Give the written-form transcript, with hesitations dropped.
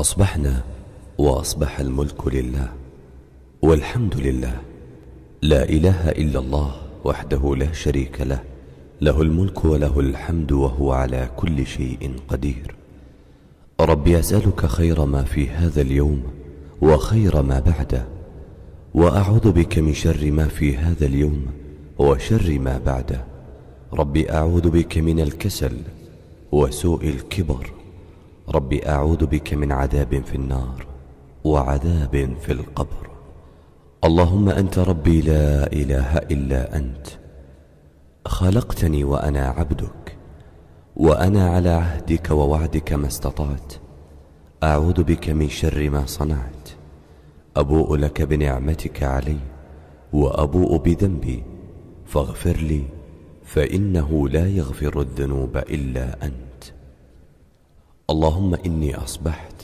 أصبحنا وأصبح الملك لله والحمد لله، لا إله إلا الله وحده لا شريك له، له الملك وله الحمد وهو على كل شيء قدير. ربي أسألك خير ما في هذا اليوم وخير ما بعده، وأعوذ بك من شر ما في هذا اليوم وشر ما بعده. ربي أعوذ بك من الكسل وسوء الكبر. ربي أعوذ بك من عذاب في النار وعذاب في القبر. اللهم أنت ربي لا إله إلا أنت، خلقتني وأنا عبدك، وأنا على عهدك ووعدك ما استطعت. أعوذ بك من شر ما صنعت. أبوء لك بنعمتك علي وأبوء بذنبي، فاغفر لي فإنه لا يغفر الذنوب إلا أنت. اللهم إني أصبحت